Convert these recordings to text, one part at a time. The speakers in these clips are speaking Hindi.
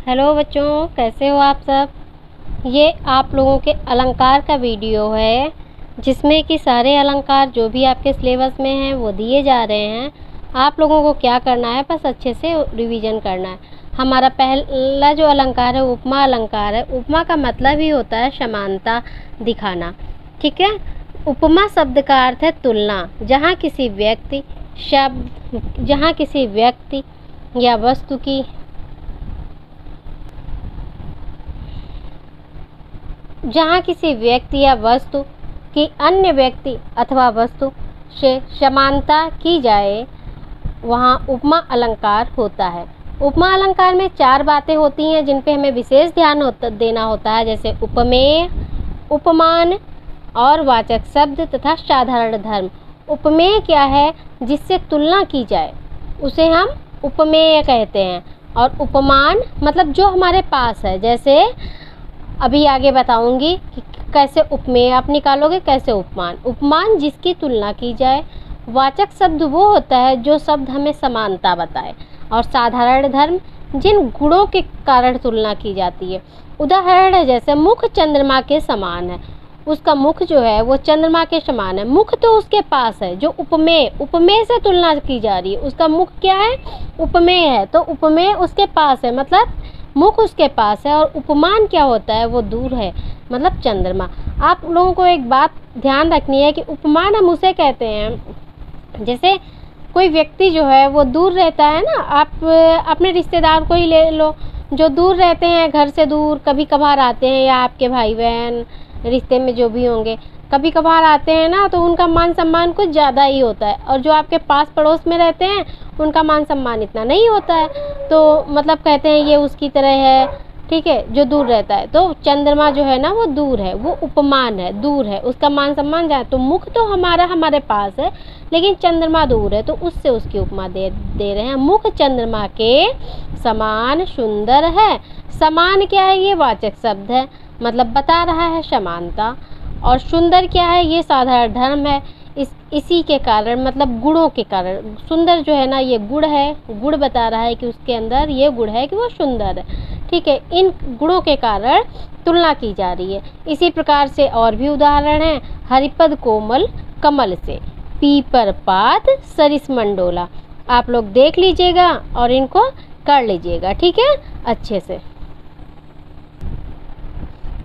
हेलो बच्चों, कैसे हो आप सब। ये आप लोगों के अलंकार का वीडियो है जिसमें कि सारे अलंकार जो भी आपके सिलेबस में हैं वो दिए जा रहे हैं। आप लोगों को क्या करना है, बस अच्छे से रिवीजन करना है। हमारा पहला जो अलंकार है उपमा अलंकार है। उपमा का मतलब ही होता है समानता दिखाना, ठीक है। उपमा शब्द का अर्थ है तुलना, जहाँ किसी व्यक्ति या वस्तु की की अन्य व्यक्ति अथवा वस्तु से समानता की जाए, वहाँ उपमा अलंकार होता है। उपमा अलंकार में 4 बातें होती हैं जिन पे हमें विशेष ध्यान देना होता है, जैसे उपमेय, उपमान और वाचक शब्द तथा साधारण धर्म। उपमेय क्या है, जिससे तुलना की जाए उसे हम उपमेय कहते हैं। और उपमान मतलब जो हमारे पास है, जैसे अभी आगे बताऊंगी कि कैसे उपमेय आप निकालोगे, कैसे उपमान। उपमान जिसकी तुलना की जाए। वाचक शब्द वो होता है जो शब्द हमें समानता बताए। और साधारण धर्म जिन गुणों के कारण तुलना की जाती है। उदाहरण है जैसे मुख चंद्रमा के समान है, उसका मुख जो है वो चंद्रमा के समान है। मुख तो उसके पास है, जो उपमेय से तुलना की जा रही है, उसका मुख क्या है, उपमेय है, तो उपमेय उसके पास है, मतलब मुख उसके पास है। और उपमान क्या होता है, वो दूर है, मतलब चंद्रमा। आप लोगों को एक बात ध्यान रखनी है कि उपमान हम उसे कहते हैं, जैसे कोई व्यक्ति जो है वो दूर रहता है ना, आप अपने रिश्तेदार को ही ले लो, जो दूर रहते हैं, घर से दूर कभी कभार आते हैं, या आपके भाई बहन रिश्ते में जो भी होंगे कभी कभार आते हैं ना, तो उनका मान सम्मान कुछ ज़्यादा ही होता है। और जो आपके पास पड़ोस में रहते हैं उनका मान सम्मान इतना नहीं होता है, तो मतलब कहते हैं ये उसकी तरह है, ठीक है, जो दूर रहता है। तो चंद्रमा जो है ना वो दूर है, वो उपमान है, दूर है, उसका मान सम्मान जाए। तो मुख तो हमारे पास है, लेकिन चंद्रमा दूर है, तो उससे उसकी उपमा दे रहे हैं। मुख चंद्रमा के समान सुंदर है। समान क्या है, ये वाचक शब्द है, मतलब बता रहा है समानता। और सुंदर क्या है, ये साधारण धर्म है। इसी के कारण, मतलब गुणों के कारण, सुंदर जो है ना ये गुण है, गुण बता रहा है कि उसके अंदर ये गुण है कि वो सुंदर है, ठीक है। इन गुणों के कारण तुलना की जा रही है। इसी प्रकार से और भी उदाहरण हैं। हरिपद कोमल कमल से, पीपर पात सरिस मंडोला। आप लोग देख लीजिएगा और इनको कर लीजिएगा, ठीक है, अच्छे से।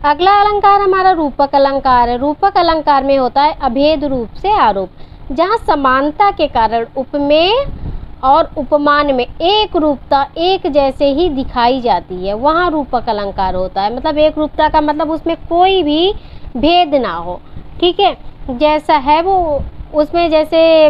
अगला अलंकार हमारा रूपक अलंकार है। रूपक अलंकार में होता है अभेद रूप से आरोप, जहाँ समानता के कारण उपमेय और उपमान में एक रूपता एक जैसे ही दिखाई जाती है, वहाँ रूपक अलंकार होता है। मतलब एक रूपता का मतलब उसमें कोई भी भेद ना हो, ठीक है, जैसा है वो उसमें। जैसे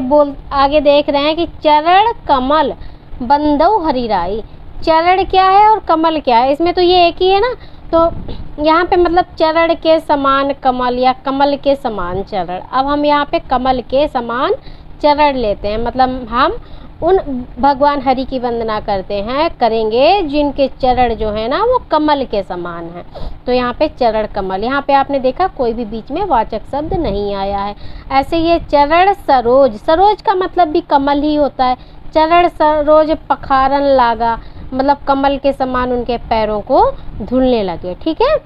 आगे देख रहे हैं कि चरण कमल बंदौ हरिराई। चरण क्या है और कमल क्या है, इसमें तो ये एक ही है ना, तो यहाँ पे मतलब चरण के समान कमल या कमल के समान चरण। अब हम यहाँ पे कमल के समान चरण लेते हैं, मतलब हम उन भगवान हरि की वंदना करेंगे जिनके चरण जो है ना वो कमल के समान है। तो यहाँ पे चरण कमल, यहाँ पे आपने देखा कोई भी बीच में वाचक शब्द नहीं आया है। ऐसे ये चरण सरोज, सरोज का मतलब भी कमल ही होता है। चरण सरोज पखारन लागा, मतलब कमल के समान उनके पैरों को धुलने लगे, ठीक है।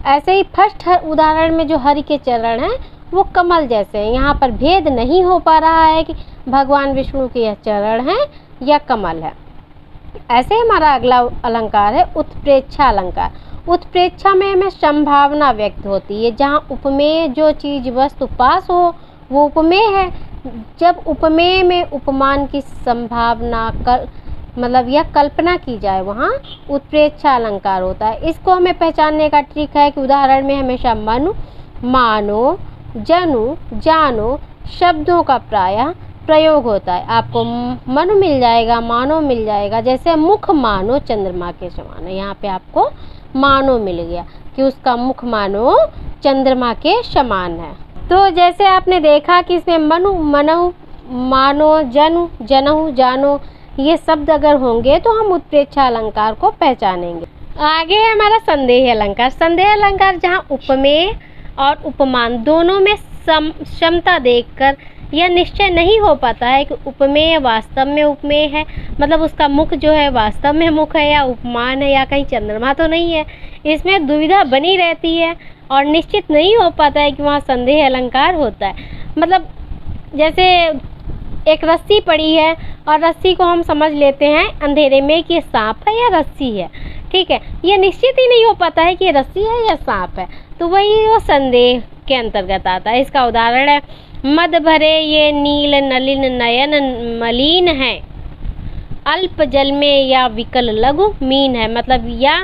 ऐसे ही फर्स्ट उदाहरण में जो हरि के चरण हैं वो कमल जैसे हैं। यहाँ पर भेद नहीं हो पा रहा है कि भगवान विष्णु के यह चरण हैं या कमल है। ऐसे हमारा अगला अलंकार है उत्प्रेक्षा अलंकार। उत्प्रेक्षा में हमें संभावना व्यक्त होती है, जहाँ उपमेय जो चीज वस्तु पास हो वो उपमेय है। जब उपमेय में उपमान की संभावना मतलब यह कल्पना की जाए, वहाँ उत्प्रेक्षा अलंकार होता है। इसको हमें पहचानने का ट्रिक है कि उदाहरण में हमेशा मनु, मानो, जनु, जानो शब्दों का प्रायः प्रयोग होता है। आपको मनु मिल जाएगा, मानो मिल जाएगा। जैसे मुख मानो चंद्रमा के समान है, यहाँ पे आपको मानो मिल गया कि उसका मुख मानो चंद्रमा के समान है। तो जैसे आपने देखा कि इसमें मनु, मनहु, मानो, जनु, जनहु, जानो ये शब्द अगर होंगे तो हम उत्प्रेक्षा अलंकार को पहचानेंगे। आगे है हमारा संदेह अलंकार। संदेह अलंकार जहाँ उपमेय और उपमान दोनों में समता देखकर यह निश्चय नहीं हो पाता है कि उपमेय वास्तव में उपमेय है, मतलब उसका मुख जो है वास्तव में मुख है या उपमान है या कहीं चंद्रमा तो नहीं है। इसमें दुविधा बनी रहती है और निश्चित नहीं हो पाता है कि वहाँ संदेह अलंकार होता है। मतलब जैसे एक रस्सी पड़ी है और रस्सी को हम समझ लेते हैं अंधेरे में कि ये सांप है या रस्सी है, ठीक है, ये निश्चित ही नहीं हो पाता है कि ये रस्सी है या सांप है, तो वही वो संदेह के अंतर्गत आता है। इसका उदाहरण है मद भरे ये नील नलिन नयन मलिन है, अल्प जल में या विकल लघु मीन है, मतलब या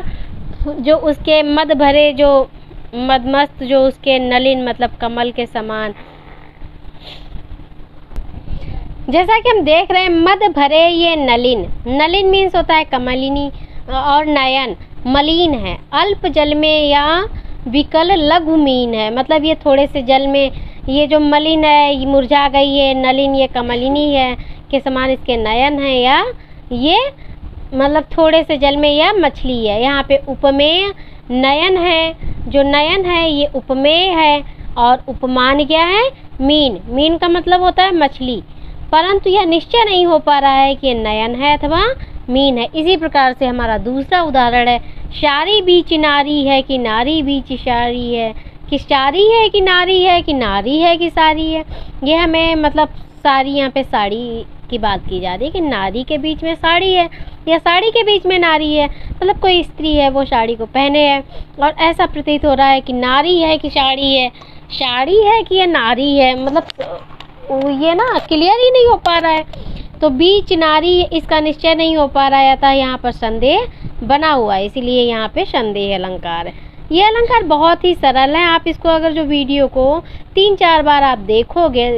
जो उसके मद भरे जो मदमस्त जो उसके नलिन मतलब कमल के समान, जैसा कि हम देख रहे हैं मद भरे ये नलिन, नलिन मीन्स होता है कमलिनी, और नयन मलिन है, अल्प जल में या विकल लघु मीन है, मतलब ये थोड़े से जल में ये जो मलिन है ये मुरझा गई है, नलिन ये कमलिनी है के समान इसके नयन है, या ये मतलब थोड़े से जल में या मछली है। यहाँ पे उपमेय नयन है, जो नयन है ये उपमेय है और उपमान क्या है मीन, मीन का मतलब होता है मछली, परंतु यह निश्चय नहीं हो पा रहा है कि ये नयन है अथवा मीन है। इसी प्रकार से हमारा दूसरा उदाहरण है शारी बीच नारी है कि नारी बीच शारी है, कि शारी है कि नारी है, कि नारी है कि सारी है। ये हमें मतलब सारी, यहाँ पे साड़ी की बात की जा रही है कि नारी के बीच में साड़ी है या साड़ी के बीच में नारी है, मतलब कोई स्त्री है वो साड़ी को पहने है और ऐसा प्रतीत हो रहा है कि नारी है कि साड़ी है, साड़ी है कि ये नारी है, मतलब ये ना क्लियर ही नहीं हो पा रहा है। तो बीच नारी इसका निश्चय नहीं हो पा रहा है, अतः यहाँ पर संदेह बना हुआ है, इसीलिए यहाँ पे संदेह अलंकार है। ये अलंकार बहुत ही सरल है, आप इसको अगर जो वीडियो को 3-4 बार आप देखोगे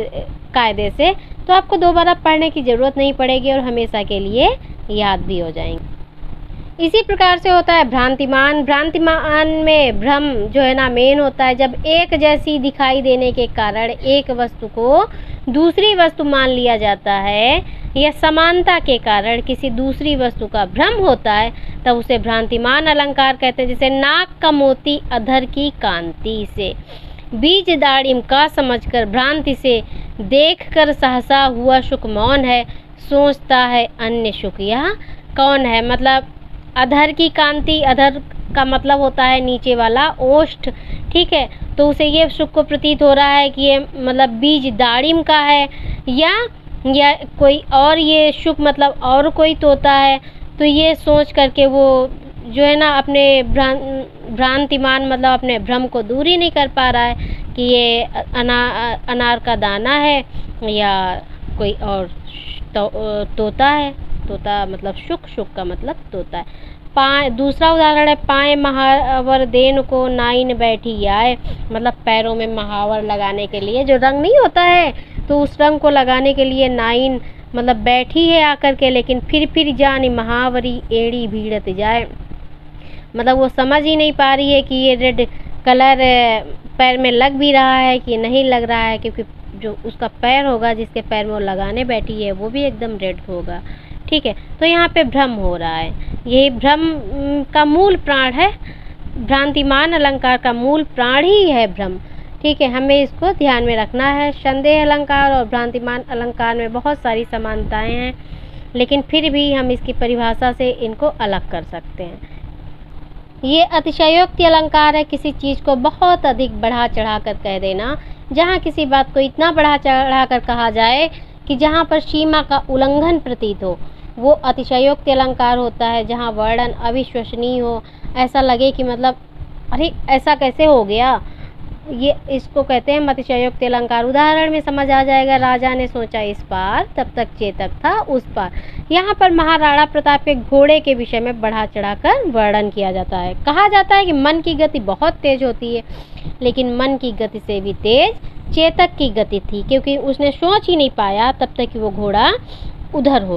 कायदे से तो आपको दोबारा पढ़ने की ज़रूरत नहीं पड़ेगी और हमेशा के लिए याद भी हो जाएंगे। इसी प्रकार से होता है भ्रांतिमान, भ्रांतिमान में भ्रम जो है ना मेन होता है, जब एक जैसी दिखाई देने के कारण एक वस्तु को दूसरी वस्तु मान लिया जाता है या समानता के कारण किसी दूसरी वस्तु का भ्रम होता है तब उसे भ्रांतिमान अलंकार कहते हैं। जैसे नाक का मोती अधर की कांति से, बीज दाड़िम का समझकर भ्रांति से, देखकर सहसा हुआ सुख मौन है, सोचता है अन्य सुख यह कौन है। मतलब अधर की कांति, अधर का मतलब होता है नीचे वाला ओष्ठ, ठीक है, तो उसे ये सुख को प्रतीत हो रहा है कि ये मतलब बीज दाड़िम का है या कोई और ये सुख मतलब और कोई तोता है, तो ये सोच करके वो जो है ना अपने भ्रांतिमान मतलब अपने भ्रम को दूर ही नहीं कर पा रहा है कि ये अनार का दाना है या कोई और तोता है। तोता मतलब सुख, सुख का मतलब तोता है। दूसरा उदाहरण है पाए महावर देन को नाइन बैठी आए, मतलब पैरों में महावर लगाने के लिए जो रंग नहीं होता है तो उस रंग को लगाने के लिए नाइन मतलब बैठी है आकर के, लेकिन फिर जानी महावरी एड़ी भीड़त जाए, मतलब वो समझ ही नहीं पा रही है कि ये रेड कलर पैर में लग भी रहा है कि नहीं लग रहा है, क्योंकि जो उसका पैर होगा जिसके पैर में वो लगाने बैठी है वो भी एकदम रेड होगा, ठीक है। तो यहाँ पे भ्रम हो रहा है, ये भ्रम का मूल प्राण है, भ्रांतिमान अलंकार का मूल प्राण ही है भ्रम, ठीक है, हमें इसको ध्यान में रखना है। संदेह अलंकार और भ्रांतिमान अलंकार में बहुत सारी समानताएं हैं, लेकिन फिर भी हम इसकी परिभाषा से इनको अलग कर सकते हैं। ये अतिशयोक्ति अलंकार है, किसी चीज़ को बहुत अधिक बढ़ा चढ़ा कर कह देना, जहाँ किसी बात को इतना बढ़ा चढ़ा कर कहा जाए कि जहाँ पर सीमा का उल्लंघन प्रतीत हो, वो अतिशयोक्ति अलंकार होता है। जहाँ वर्णन अविश्वसनीय हो, ऐसा लगे कि मतलब अरे ऐसा कैसे हो गया, ये इसको कहते हैं अतिशयोक्ति अलंकार। उदाहरण में समझ आ जाएगा, राजा ने सोचा इस पार तब तक चेतक था उस पार। यहाँ पर महाराणा प्रताप के घोड़े के विषय में बढ़ा चढ़ाकर वर्णन किया जाता है। कहा जाता है कि मन की गति बहुत तेज होती है, लेकिन मन की गति से भी तेज चेतक की गति थी, क्योंकि उसने सोच ही नहीं पाया तब तक कि वो घोड़ा उधर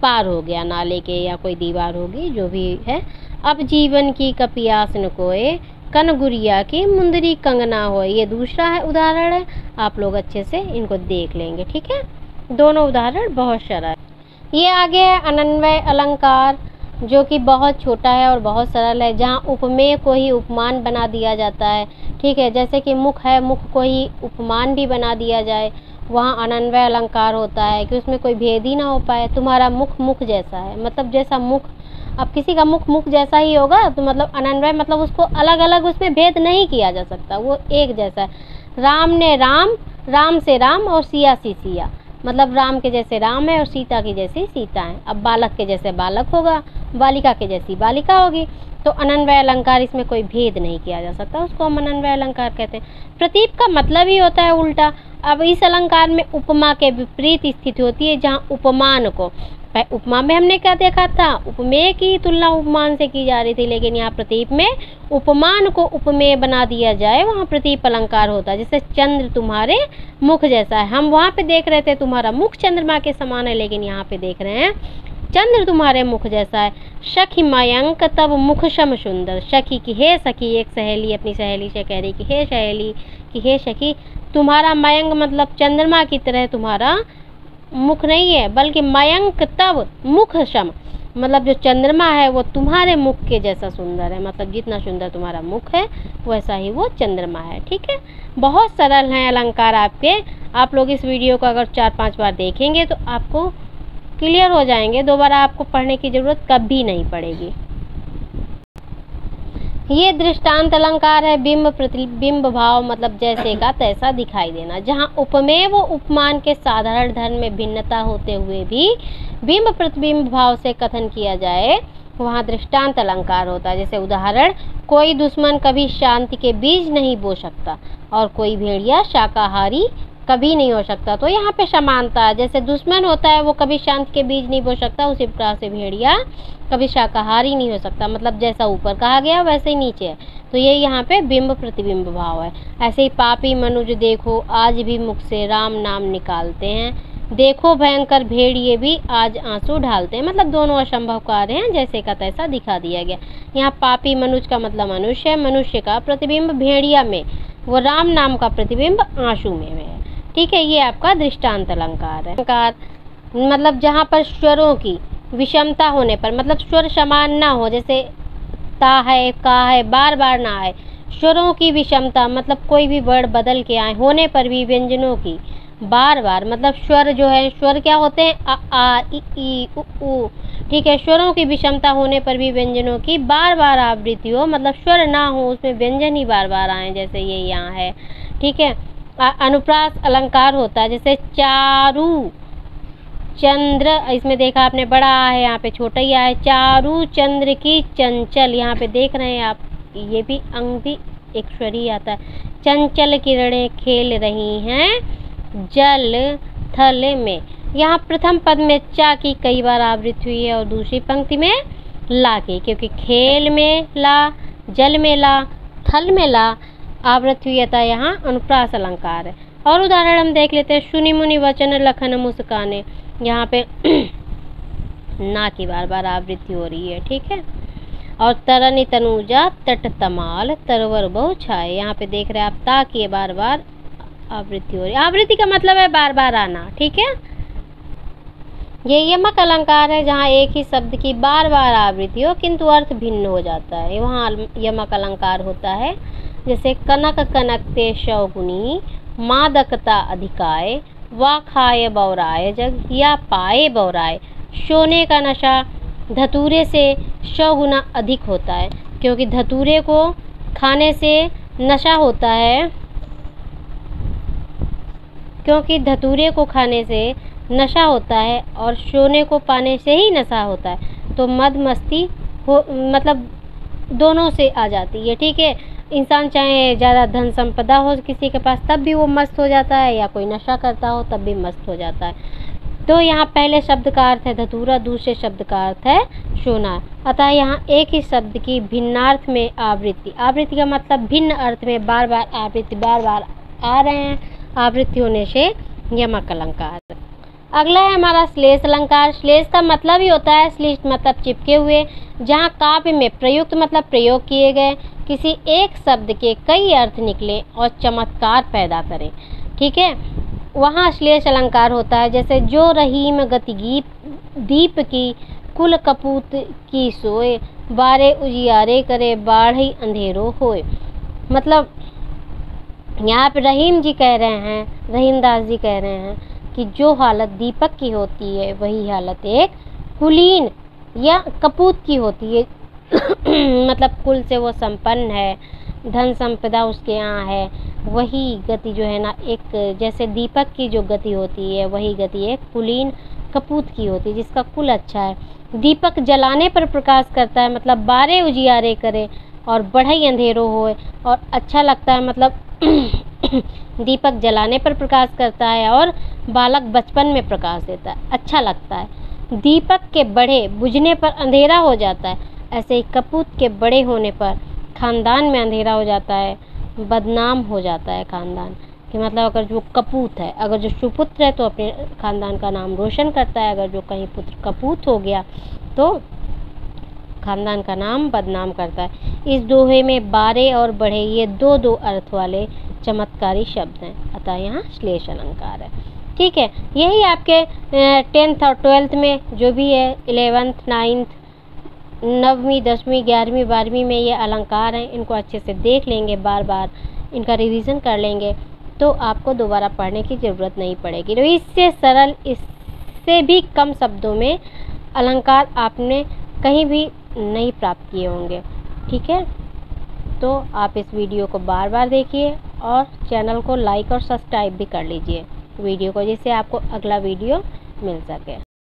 पार हो गया, नाले के या कोई दीवार होगी जो भी है। अब जीवन की कपियास न कोए, कन गुड़िया की मुंदरी कंगना हो, ये दूसरा है उदाहरण है, आप लोग अच्छे से इनको देख लेंगे, ठीक है। दोनों उदाहरण बहुत सरल है। ये आगे है अनन्वय अलंकार, जो कि बहुत छोटा है और बहुत सरल है, जहाँ उपमेय को ही उपमान बना दिया जाता है, ठीक है। जैसे कि मुख है, मुख को ही उपमान भी बना दिया जाए, वहाँ अनन्वय अलंकार होता है कि उसमें कोई भेद ही ना हो पाए। तुम्हारा मुख मुख जैसा है, मतलब जैसा मुख, अब किसी का मुख मुख जैसा ही होगा तो मतलब अनन्वय, मतलब उसको अलग अलग उसमें भेद नहीं किया जा सकता, वो एक जैसा है। राम ने राम, राम से राम और सिया सी सिया, मतलब राम के जैसे राम है और सीता की जैसी सीता है। अब बालक के जैसे बालक होगा, बालिका के जैसी बालिका होगी। तो अनन्वय अलंकार, इसमें कोई भेद नहीं किया जा सकता, उसको हम अनन्वय अलंकार कहते हैं। प्रतीप का मतलब ही होता है उल्टा। अब इस अलंकार में उपमा के विपरीत स्थिति होती है, जहाँ उपमान को, उपमा में हमने क्या देखा था, उपमेय की तुलना उपमान से की जा रही थी, लेकिन यहाँ प्रतीप में उपमान को उपमेय बना दिया जाए, वहाँ प्रतीप अलंकार होता है। जैसे चंद्र तुम्हारे मुख जैसा है, हम वहाँ पे देख रहे थे तुम्हारा मुख चंद्रमा के समान है, लेकिन यहाँ पे देख रहे हैं चंद्र तुम्हारे मुख जैसा है। सखी मयंक तब मुख सम सुंदर, सखी की हे सखी, एक सहेली अपनी सहेली से कह रही कि हे सहेली, कि हे सखी, तुम्हारा मयंक मतलब चंद्रमा की तरह तुम्हारा मुख नहीं है, बल्कि मयंक तब मुख सम, मतलब जो चंद्रमा है वो तुम्हारे मुख के जैसा सुंदर है, मतलब जितना सुंदर तुम्हारा मुख है वैसा ही वो चंद्रमा है। ठीक है, बहुत सरल हैं अलंकार आपके। आप लोग इस वीडियो को अगर 4-5 बार देखेंगे तो आपको क्लियर हो जाएंगे, दोबारा आपको पढ़ने की ज़रूरत कभी नहीं पड़ेगी। ये दृष्टांत अलंकार है। बिंब प्रतिबिंब भाव, मतलब जैसे का तैसा दिखाई देना। जहाँ उपमेय व उपमान के साधारण धर्म में भिन्नता होते हुए भी बिंब प्रतिबिंब भाव से कथन किया जाए, वहाँ दृष्टांत अलंकार होता है। जैसे उदाहरण, कोई दुश्मन कभी शांति के बीज नहीं बो सकता और कोई भेड़िया शाकाहारी कभी नहीं हो सकता। तो यहाँ पे समानता है, जैसे दुश्मन होता है वो कभी शांति के बीज नहीं बो सकता, उसी प्रकार से भेड़िया कभी शाकाहारी नहीं हो सकता, मतलब जैसा ऊपर कहा गया वैसे ही नीचे है। तो ये यहाँ पे बिंब प्रतिबिंब भाव है। ऐसे ही पापी मनुज देखो आज भी मुख से राम नाम निकालते हैं, देखो भयंकर भेड़िए भी आज आंसू ढालते हैं, मतलब दोनों असंभव कार्य हैं, जैसे का तैसा दिखा दिया गया। यहाँ पापी मनुज का मतलब मनुष्य है, मनुष्य का प्रतिबिंब भेड़िया में, वो राम नाम का प्रतिबिंब आंसू में है। ठीक है, ये आपका दृष्टांत अलंकार है। अलंकार मतलब जहाँ पर स्वरों की विषमता होने पर, मतलब स्वर समान ना हो, जैसे ता है, का है, बार बार ना आए, स्वरों की विषमता, मतलब कोई भी वर्ड बदल के आए होने पर भी व्यंजनों की बार बार, मतलब स्वर जो है, स्वर क्या होते हैं, अ आ ई उ ऊ। ठीक है, स्वरों की विषमता होने पर भी व्यंजनों की बार बार आवृत्ति हो, मतलब स्वर ना हो उसमें व्यंजन ही बार बार आए, जैसे ये यहाँ है। ठीक है, अनुप्रास अलंकार होता है। जैसे चारू चंद्र, इसमें देखा आपने बड़ा है, यहाँ पे छोटा ही है। चारू चंद्र की चंचल, यहाँ पे देख रहे हैं आप, ये भी अंग भी एक स्वर ही आता है। चंचल किरणें खेल रही हैं जल थल में, यहाँ प्रथम पद में चा की कई बार आवृत्ति हुई है और दूसरी पंक्ति में ला की, क्योंकि खेल में ला, जल में ला, थल में ला आवृत्ति हुई था, यहाँ अनुप्रास अलंकार है। और उदाहरण हम देख लेते हैं, सुनि मुनि वचन लखन मुस्काने, यहाँ पे ना की बार बार आवृत्ति हो रही है। ठीक है, और तरनि तनुजा तट तमाल तरवर बहु छाए, यहाँ पे देख रहे हैं आप ता की बार बार आवृत्ति हो रही है। आवृत्ति का मतलब है बार बार आना। ठीक है, ये यमक अलंकार है, जहाँ एक ही शब्द की बार बार आवृत्ति हो किंतु अर्थ भिन्न हो जाता है, वहाँ यमक अलंकार होता है। जैसे कनक कनकते शौगुनी मादकता अधिकाय, वा खाए बौराए जग, या पाए बौराए। सोने का नशा धतूरे से 100 गुना अधिक होता है, क्योंकि धतूरे को खाने से नशा होता है, क्योंकि धतूरे को खाने से नशा होता है और सोने को पाने से ही नशा होता है। तो मद मस्ती हो, मतलब दोनों से आ जाती है। ठीक है, इंसान चाहे ज़्यादा धन संपदा हो किसी के पास तब भी वो मस्त हो जाता है, या कोई नशा करता हो तब भी मस्त हो जाता है। तो यहाँ पहले शब्द का अर्थ है धतूरा, दूसरे शब्द का अर्थ है सोना। अतः यहाँ एक ही शब्द की भिन्नार्थ में आवृत्ति, आवृत्ति का मतलब भिन्न अर्थ में बार बार आवृत्ति बार बार आ रहे हैं, आवृत्ति होने से यमक अलंकार। अगला है हमारा श्लेष अलंकार। श्लेष का मतलब ही होता है, श्लेष मतलब चिपके हुए, जहाँ काव्य में प्रयुक्त मतलब प्रयोग किए गए किसी एक शब्द के कई अर्थ निकले और चमत्कार पैदा करें। ठीक है, वहाँ श्लेष अलंकार होता है। जैसे जो रहीम गति दीप की कुल कपूत की सोए, बारे उजियारे करे बाढ़ई अंधेरो होए, मतलब यहाँ पे रहीम जी कह रहे हैं, रहीम दास जी कह रहे हैं कि जो हालत दीपक की होती है वही हालत एक कुलीन या कपूत की होती है। मतलब कुल से वो संपन्न है, धन संपदा उसके यहाँ है, वही गति जो है ना एक जैसे दीपक की जो गति होती है वही गति एक कुलीन कपूत की होती है जिसका कुल अच्छा है। दीपक जलाने पर प्रकाश करता है, मतलब बारे उजियारे करे और बढ़ई अंधेरो होए, और अच्छा लगता है, मतलब दीपक जलाने पर प्रकाश करता है और बालक बचपन में प्रकाश देता है, अच्छा लगता है। दीपक के बढ़े बुझने पर अंधेरा हो जाता है, ऐसे ही कपूत के बड़े होने पर खानदान में अंधेरा हो जाता है, बदनाम हो जाता है खानदान कि मतलब अगर जो कपूत है, अगर जो सुपुत्र है तो अपने खानदान का नाम रोशन करता है, अगर जो कहीं पुत्र कपूत हो गया तो खानदान का नाम बदनाम करता है। इस दोहे में बारे और बढ़े ये दो दो अर्थ वाले चमत्कारी शब्द हैं, अतः यहाँ श्लेष अलंकार है। ठीक है, यही आपके 10th और 12th में जो भी है 11th 9th 9वीं 10वीं 11वीं 12वीं में ये अलंकार हैं, इनको अच्छे से देख लेंगे, बार बार इनका रिवीजन कर लेंगे तो आपको दोबारा पढ़ने की ज़रूरत नहीं पड़ेगी। तो इससे सरल, इससे भी कम शब्दों में अलंकार आपने कहीं भी नहीं प्राप्त किए होंगे। ठीक है, तो आप इस वीडियो को बार बार देखिए और चैनल को लाइक और सब्सक्राइब भी कर लीजिए वीडियो को, जिससे आपको अगला वीडियो मिल सके।